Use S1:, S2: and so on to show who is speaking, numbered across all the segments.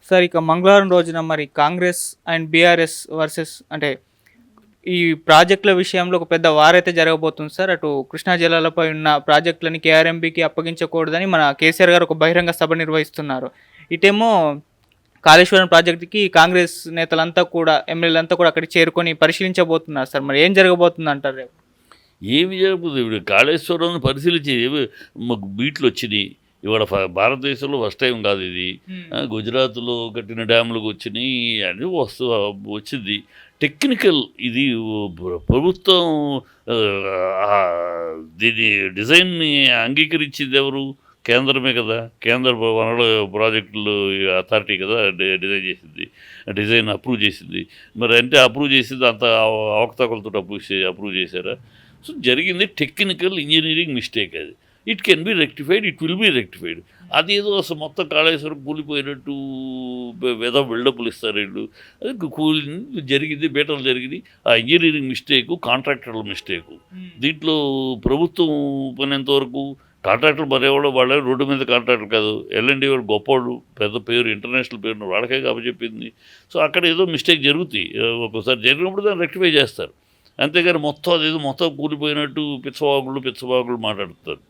S1: Sir ఇక మంగళవారం రోజున మరి కాంగ్రెస్ అండ్ బీఆర్ఎస్ వర్సెస్ అంటే ఈ ప్రాజెక్టుల విషయంలో ఒక పెద్ద వారైతే జరగబోతుంది సార్. అటు కృష్ణా జలాలపై ఉన్న ప్రాజెక్టులని కేఆర్ఎంబీకి అప్పగించకూడదని మన కేసీఆర్ గారు ఒక బహిరంగ సభ నిర్వహిస్తున్నారు. ఇటేమో కాళేశ్వరం ప్రాజెక్టుకి కాంగ్రెస్ నేతలంతా కూడా ఎమ్మెల్యేలంతా కూడా అక్కడికి చేరుకొని పరిశీలించబోతున్నారు సార్. మరి ఏం జరగబోతుంది అంటారు రేపు?
S2: ఏమి జరుగుతుంది ఇప్పుడు కాళేశ్వరం పరిశీలించి మాకు బీట్లు వచ్చినాయి. ఇవాళ భారతదేశంలో ఫస్ట్ టైం కాదు ఇది. గుజరాత్లో కట్టిన డ్యాములకు వచ్చినాయి అని వచ్చింది. టెక్నికల్ ఇది ప్రభుత్వం దీని డిజైన్ని అంగీకరించింది ఎవరు? కేంద్రమే కదా. కేంద్ర వనరుల ప్రాజెక్టులు అథారిటీ కదా డిజైన్ అప్రూవ్ చేసింది. మరి అంటే అప్రూవ్ చేసింది అంత అవకతవకలతో అప్రూవ్ చేశారా? సో జరిగింది టెక్నికల్ ఇంజనీరింగ్ మిస్టేక్. అది it can be rectified, it will be rectified. అదేదో అసలు మొత్తం కాళేశ్వరం కూలిపోయినట్టు బిల్డప్లు ఇస్తారు వీళ్ళు. అది జరిగింది, బీటలు జరిగింది. ఆ ఇంజనీరింగ్ మిస్టేకు కాంట్రాక్టర్ల మిస్టేకు. దీంట్లో ప్రభుత్వం పనేంతవరకు కాంట్రాక్టర్లు మరేవాళ్ళు వాళ్ళే రోడ్డు మీద కాంట్రాక్టర్ కాదు. ఎల్ఎండి వాళ్ళు గొప్పవాళ్ళు, పెద్ద పేరు, ఇంటర్నేషనల్ పేరు వాళ్ళకే చెప్పింది. సో అక్కడ ఏదో మిస్టేక్ జరుగుతాయి. ఒక్కోసారి జరిగినప్పుడు దాన్ని రెక్టిఫై చేస్తారు. అంతేగాని మొత్తం కూలిపోయినట్టు పిచ్చవాగులు మాట్లాడుతారు.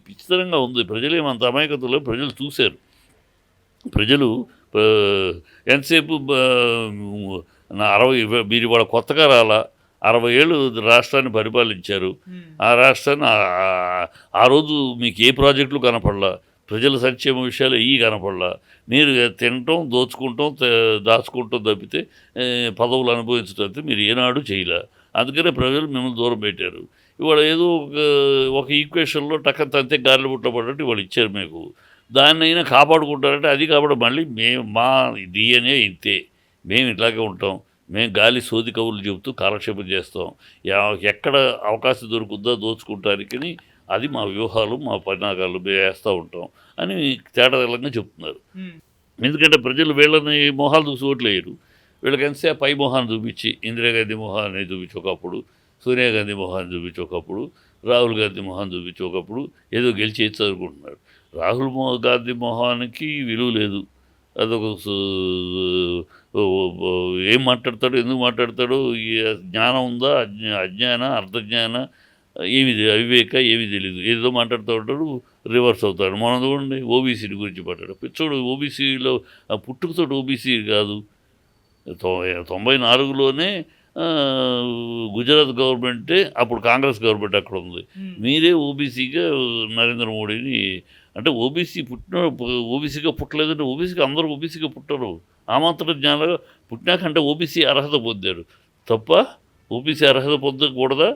S2: పిచ్చితనంగా ఉంది. ప్రజలేమంత అమాయకతలో ప్రజలు చూశారు. ప్రజలు ఎంతసేపు 60 మీరు ఇవాళ కొత్తగా రాలా, 60 ఏళ్ళు రాష్ట్రాన్ని పరిపాలించారు. ఆ రాష్ట్రాన్ని ఆ రోజు మీకు ఏ ప్రాజెక్టులు కనపడలా, ప్రజల సంక్షేమ విషయాలు కనపడలా. మీరు తినటం, దాచుకుంటాం తప్పితే పదవులు అనుభవించడం మీరు ఏనాడు చేయలే. అందుకనే ప్రజలు మిమ్మల్ని దూరం పెట్టారు. ఇవాళ ఏదో ఒక ఈక్వేషన్లో టక్కన తంతే గాలిలో బుట్ట పడ్డట్టు ఇవాళ ఇచ్చారు మీకు. దాన్ని అయినా కాపాడుకుంటారంటే అది కాబట్టి మళ్ళీ మా డిఎన్ఏ ఇంతే, మేము ఇట్లాగే ఉంటాం, మేము గాలి సోది కవులు చెబుతూ కాలక్షేపం చేస్తాం. ఎక్కడ అవకాశం దొరుకుద్దో దోచుకుంటానికి అది మా వ్యూహాలు, మా పరిణామాలు వేస్తూ ఉంటాం అని తేటతెల్లంగా చెప్తున్నారు. ఎందుకంటే ప్రజలు వీళ్ళని మొహాలు చూసి ఓట్లేయరు. వీళ్ళకి ఎంతసేపు పై మొహాన్ని చూపించి, ఇందిరాగాంధీ మొహాన్ని చూపించి ఒకప్పుడు, సోనియా గాంధీ మొహాన్ని చూపించి ఒకప్పుడు, రాహుల్ గాంధీ మొహాన్ని చూపించి ఒకప్పుడు ఏదో గెలిచి చదువుకుంటున్నారు. రాహుల్ గాంధీ మొహానికి విలువ లేదు. అదొక ఏం మాట్లాడతాడో, ఎందుకు మాట్లాడతాడో, జ్ఞానం ఉందా, అజ్ఞాన, అర్ధజ్ఞాన, అవివేక ఏమీ తెలియదు. ఏదో మాట్లాడుతూ ఉంటాడు, రివర్స్ అవుతాడు. మనం చూడండి ఓబీసీని గురించి మాట్లాడు. పిచ్చోడు ఓబీసీలో పుట్టుకతో ఓబీసీ కాదు. 94లోనే గుజరాత్ గవర్నమెంటే, అప్పుడు కాంగ్రెస్ గవర్నమెంట్ అక్కడ ఉంది. మీరే ఓబీసీగా నరేంద్ర మోడీని అంటే ఓబీసీగా పుట్టలేదంటే అందరూ ఓబీసీగా పుట్టరు. ఆ మాత్రం జ్ఞానంగా పుట్టినాకంటే ఓబీసీ అర్హత పొందారు తప్ప ఓబీసీ అర్హత పొందకూడదా?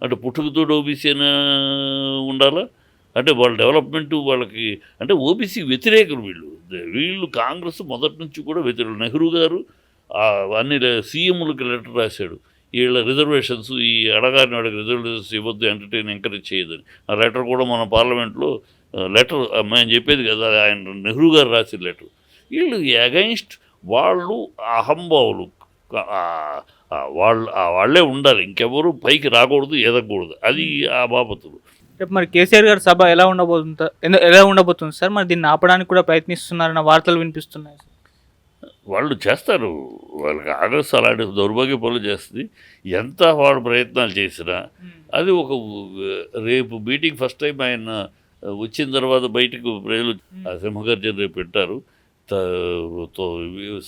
S2: అంటే పుట్టుకతో ఓబీసీ అయినా ఉండాలా? అంటే వాళ్ళ డెవలప్మెంటు వాళ్ళకి అంటే ఓబీసీ వ్యతిరేకులు వీళ్ళు కాంగ్రెస్ మొదటి నుంచి కూడా వ్యతిరేకులు. నెహ్రూ గారు అన్ని సీఎంలకు లెటర్ రాశాడు, వీళ్ళ రిజర్వేషన్స్ ఈ అడగారిని రిజర్వేషన్స్ ఇవ్వద్దు, ఎంకరేజ్ చేయదని. ఆ లెటర్ కూడా మన పార్లమెంట్లో లెటర్ మేము చెప్పేది కదా, ఆయన నెహ్రూ గారు రాసిన లెటర్. వీళ్ళు అగైన్స్ట్ వాళ్ళు అహంభావులు, వాళ్ళే ఉండాలి, ఇంకెవరు పైకి రాకూడదు, ఎదగకూడదు. అది ఆ బాపతులు.
S1: మరి కేసీఆర్ గారి సభ ఎలా ఉండబోతుంది సార్? మరి దీన్ని ఆపడానికి కూడా ప్రయత్నిస్తున్నారన్న వార్తలు వినిపిస్తున్నాయి.
S2: వాళ్ళు చేస్తారు, వాళ్ళకి కాంగ్రెస్ అలాంటి దౌర్భాగ్య పనులు చేస్తుంది. ఎంత వాడు ప్రయత్నాలు చేసినా అది ఒక రేపు మీటింగ్ ఫస్ట్ టైం ఆయన వచ్చిన తర్వాత బయటకు ప్రజలు సింహగర్జన రేపు పెట్టారు.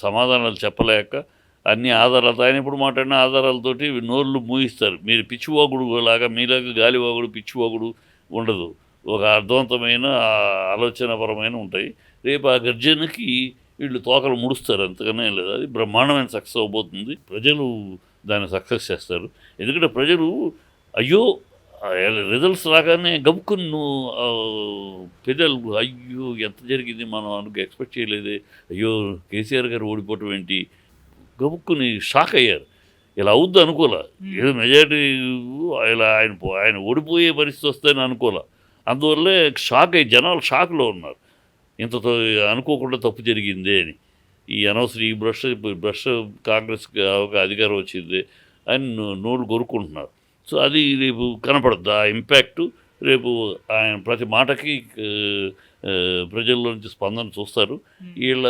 S2: సమాధానాలు చెప్పలేక అన్ని ఆధారాలతో, ఆయన ఎప్పుడు మాట్లాడిన ఆధారాలతోటి నోళ్ళు మూయిస్తారు. మీరు పిచ్చివాగుడు లాగా, మీలాగా గాలివాగుడు పిచ్చివాగుడు ఉండదు. ఒక అర్థవంతమైన ఆలోచనాపరమైన ఉంటాయి. రేపు ఆ గర్జనకి వీళ్ళు తోకలు ముడుస్తారు, అంతగానే లేదు. అది బ్రహ్మాండమైన సక్సెస్ అవబోతుంది. ప్రజలు దాన్ని సక్సెస్ చేస్తారు. ఎందుకంటే ప్రజలు అయ్యో రిజల్ట్స్ రాగానే గబుక్కుని పెద్దలు అయ్యో ఎంత జరిగింది, మనం ఎక్స్పెక్ట్ చేయలేదే, అయ్యో కేసీఆర్ గారు ఓడిపోవటం ఏంటి, గబుక్కుని షాక్ అయ్యారు. ఇలా అవుద్ది అనుకోలే. ఏదో మెజారిటీ ఇలా ఆయన ఓడిపోయే పరిస్థితి వస్తుందని అనుకోలే. అందువల్లే షాక్ అయ్యి జనాలు షాక్లో ఉన్నారు. ఇంత అనుకోకుండా తప్పు జరిగిందే అని. ఈ అనవసరం ఈ బ్రష్ కాంగ్రెస్కి అధికారం వచ్చింది అని నోళ్ళు కొరుక్కుంటున్నారు. సో అది రేపు కనపడుద్ది. ఆ ఇంపాక్టు రేపు ఆయన ప్రతి మాటకి ప్రజల్లో నుంచి స్పందన చూస్తారు. వీళ్ళ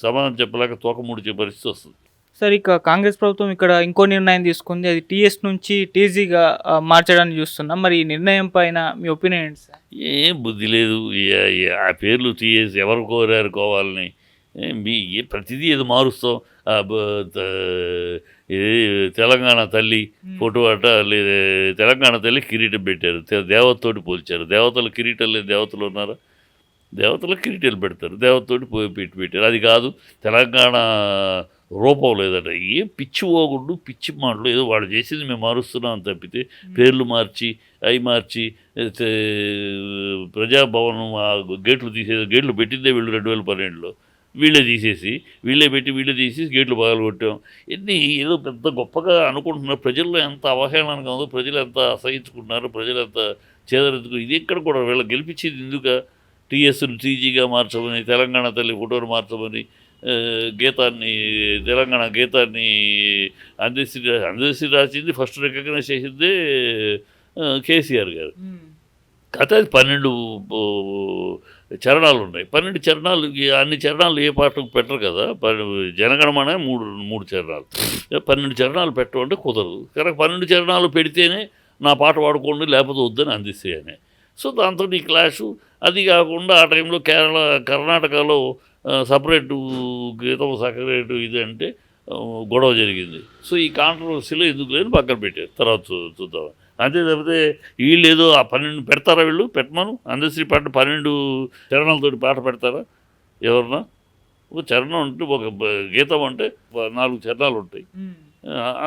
S2: సమాధానం చెప్పలేక తోకముడిచే పరిస్థితి వస్తుంది.
S1: సార్ ఇక కాంగ్రెస్ ప్రభుత్వం ఇక్కడ ఇంకో నిర్ణయం తీసుకుంది. అది టీఎస్ నుంచి టీజీగా మార్చడానికి చూస్తున్నాం. మరి ఈ నిర్ణయం పైన మీ ఒపీనియన్ ఏంటి సార్?
S2: ఏం బుద్ధి లేదు. ఆ పేర్లు తీయేసి ఎవరు కోరారు కోవాలని? ప్రతిదీ ఏదో మారుస్తాం. ఇది తెలంగాణ తల్లి ఫోటో అట లేదా తెలంగాణ తల్లి కిరీటం పెట్టారు, దేవతతోటి పోల్చారు. దేవతలు కిరీటం లేదు, దేవతలు ఉన్నారా? దేవతలకు కిరీటాలు పెడతారు, దేవతతోటి పెట్టారు. అది కాదు, తెలంగాణ రూపం లేదట. ఏం పిచ్చి ఓగుండు పిచ్చి మాటలు, ఏదో వాళ్ళు చేసింది మేము మారుస్తున్నాం అని తప్పితే పేర్లు మార్చి అవి మార్చి ప్రజాభవనం గేట్లు గేట్లు పెట్టిందే వీళ్ళు 2012లో వీళ్ళే తీసేసి వీళ్ళే పెట్టి వీళ్ళే తీసేసి గేట్లు పగలగొట్టాం. ఇన్ని ఏదో పెద్ద గొప్పగా అనుకుంటున్నారు. ప్రజల్లో ఎంత అవహేళనగా ఉందో, ప్రజలు ఎంత అసహించుకుంటున్నారు, ప్రజలు ఎంత చేదరెత్తుకు. ఇది ఎక్కడ కూడా వీళ్ళకి గెలిపించేది ఎందుకు? టీఎస్ను టీజీగా మార్చమని, తెలంగాణ తల్లి ఫోటోను మార్చమని, గీతాన్ని తెలంగాణ గీతాన్ని అందశ్రీ రాసింది ఫస్ట్ రికగ్నైజ్ చేసిందే కేసీఆర్ గారు. కథ 12 చరణాలు ఉన్నాయి. 12 చరణాలు, అన్ని చరణాలు ఏ పాటకు పెట్టరు కదా. జనగణమన మూడు చరణాలు, 12 చరణాలు పెట్టమంటే కుదరదు. కనుక 12 చరణాలు పెడితేనే నా పాట వాడుకోండి, లేకపోతే వద్దని అందిస్తాయని. సో దాంతో ఈ క్లాషు. అది కాకుండా ఆ టైంలో కర్ణాటకలో సపరేటు గీతం సపరేటు ఇది అంటే గొడవ జరిగింది. సో ఈ కాంట్రవర్సీలో ఎందుకు లేని పక్కన పెట్టారు, తర్వాత చూద్దాం. అంతే తప్పితే వీళ్ళు ఏదో ఆ 12 పెడతారా? వీళ్ళు పెట్టమను. అందశ్రీ పాట 12 చరణాలతోటి పాట పెడతారా ఎవరన్నా? ఒక చరణం అంటే ఒక గీతం అంటే 4 చరణాలు ఉంటాయి,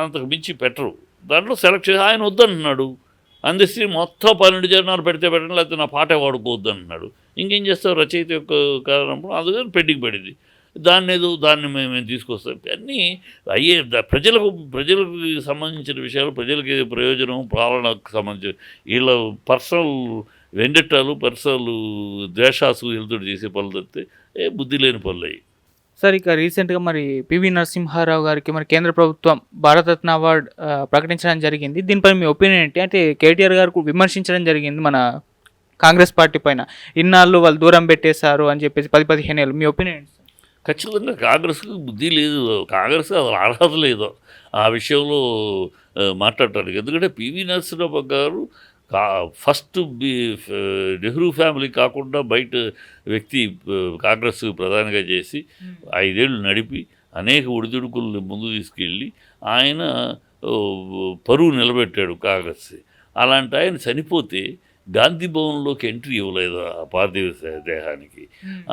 S2: అంతకు మించి పెట్టరు. దాంట్లో సెలెక్ట్ చేసి ఆయన వద్దంటున్నాడు. అందశ్రీ మొత్తం 12 చరణాలు పెడితే పెట్టండి, లేకపోతే నా పాటే వాడుకోవద్దు అంటున్నాడు. ఇంకేం చేస్తావు? రచయిత యొక్క కారణం అందుకని పెండింగ్ పడింది. దాన్ని మేము తీసుకొస్తాం. అన్నీ అయ్యే ప్రజలకు సంబంధించిన విషయాలు, ప్రజలకి ప్రయోజనం, పాలనకు సంబంధించిన వీళ్ళ పర్సనల్ వెండెట్టాలు, పర్సనల్ ద్వేషాసు వీళ్ళతో చేసే పనులు తప్పితే బుద్ధి లేని పనులు అయ్యి.
S1: సార్ ఇక రీసెంట్గా మరి పివి నరసింహారావు గారికి మరి కేంద్ర ప్రభుత్వం భారతరత్న అవార్డు ప్రకటించడం జరిగింది. దీనిపై మీ ఒపీనియన్ ఏంటి? అంటే కేటీఆర్ గారు విమర్శించడం జరిగింది మన కాంగ్రెస్ పార్టీ పైన, ఇన్నాళ్ళు వాళ్ళు దూరం పెట్టేశారు అని చెప్పేసి 10-15 ఏళ్ళు. మీ ఒపీనియన్ ఏంటి?
S2: ఖచ్చితంగా కాంగ్రెస్కి బుద్ధి లేదు, కాంగ్రెస్ అసలు అర్హత లేదు ఆ విషయంలో మాట్లాడటానికి. ఎందుకంటే పివి నరసింహారావు గారు ఫస్ట్ నెహ్రూ ఫ్యామిలీ కాకుండా బయట వ్యక్తి కాంగ్రెస్ ప్రధానిగా చేసి 5 ఏళ్ళు నడిపి అనేక ఒడిదుడుకుల్ని ముందు తీసుకెళ్ళి ఆయన పరువు నిలబెట్టాడు కాంగ్రెస్. అలాంటి ఆయన చనిపోతే గాంధీ భవన్లోకి ఎంట్రీ ఇవ్వలేదు ఆ పార్థివ దేహానికి.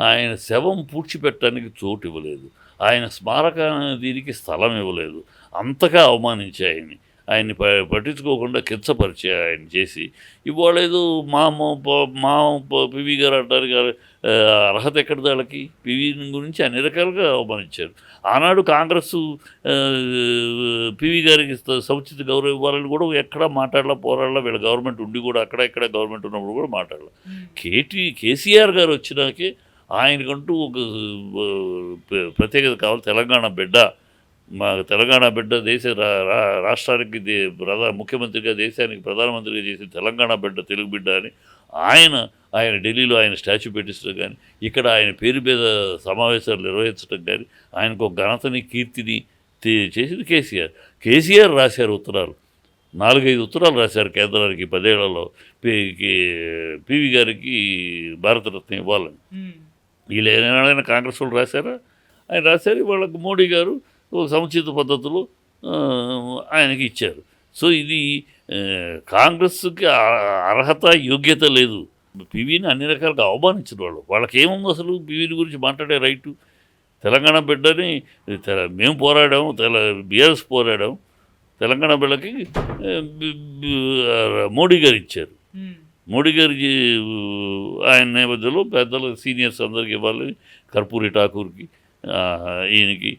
S2: ఆయన శవం పూడ్చిపెట్టడానికి చోటు ఇవ్వలేదు. ఆయన స్మారక దీనికి స్థలం ఇవ్వలేదు. అంతగా అవమానించి ఆయన్ని పట్టించుకోకుండా కించపరిచే ఆయన చేసి ఇవాళ ఏదో మా పివి గారు అంటారు గారు అర్హత ఎక్కడిది వాళ్ళకి? పివి గురించి అన్ని రకాలుగా అవమానించారు. ఆనాడు కాంగ్రెస్ పివి గారికి సముచిత గౌరవం ఇవ్వాలని కూడా ఎక్కడా మాట్లాడలా, పోరాడలా. వీళ్ళ గవర్నమెంట్ ఉండి కూడా ఇక్కడ గవర్నమెంట్ ఉన్నప్పుడు కూడా మాట్లాడలా. కేసీఆర్ గారు వచ్చినాకే ఆయనకంటూ ఒక ప్రత్యేకత కావాలి. తెలంగాణ బిడ్డ, మా తెలంగాణ బిడ్డ, దేశ రాష్ట్రానికి ముఖ్యమంత్రిగా, దేశానికి ప్రధానమంత్రిగా చేసి తెలంగాణ బిడ్డ, తెలుగు బిడ్డ అని ఆయన ఢిల్లీలో ఆయన స్టాచ్యూ పెట్టించడం కానీ, ఇక్కడ ఆయన పేరు మీద సమావేశాలు నిర్వహించడం కానీ, ఆయనకు ఒక ఘనతని, కీర్తిని చేసింది కేసీఆర్ రాశారు ఉత్తరాలు. 4-5 ఉత్తరాలు రాశారు కేంద్రానికి 10 ఏళ్లలో పివి గారికి భారతరత్న ఇవ్వాలని. వీళ్ళు ఏమైనా కాంగ్రెస్ వాళ్ళు రాశారా? ఆయన రాశారు. వాళ్ళకు మోడీ గారు ఒక సముచిత పద్ధతిలో ఆయనకి ఇచ్చారు. సో ఇది కాంగ్రెస్కి అర్హత, యోగ్యత లేదు. పివిని అన్ని రకాలుగా అవమానించిన వాళ్ళకి ఏముంది అసలు పివిని గురించి మాట్లాడే రైటు? తెలంగాణ బిడ్డని మేము పోరాడాము, బీఆర్ఎస్ పోరాడాం. తెలంగాణ బిడ్డకి మోడీ గారు ఇచ్చారు. మోడీ గారికి ఆయన నేపథ్యంలో పెద్దలు సీనియర్స్ అందరికి ఇవ్వాలి. కర్పూరి ఠాకూర్కి, ఈయనకి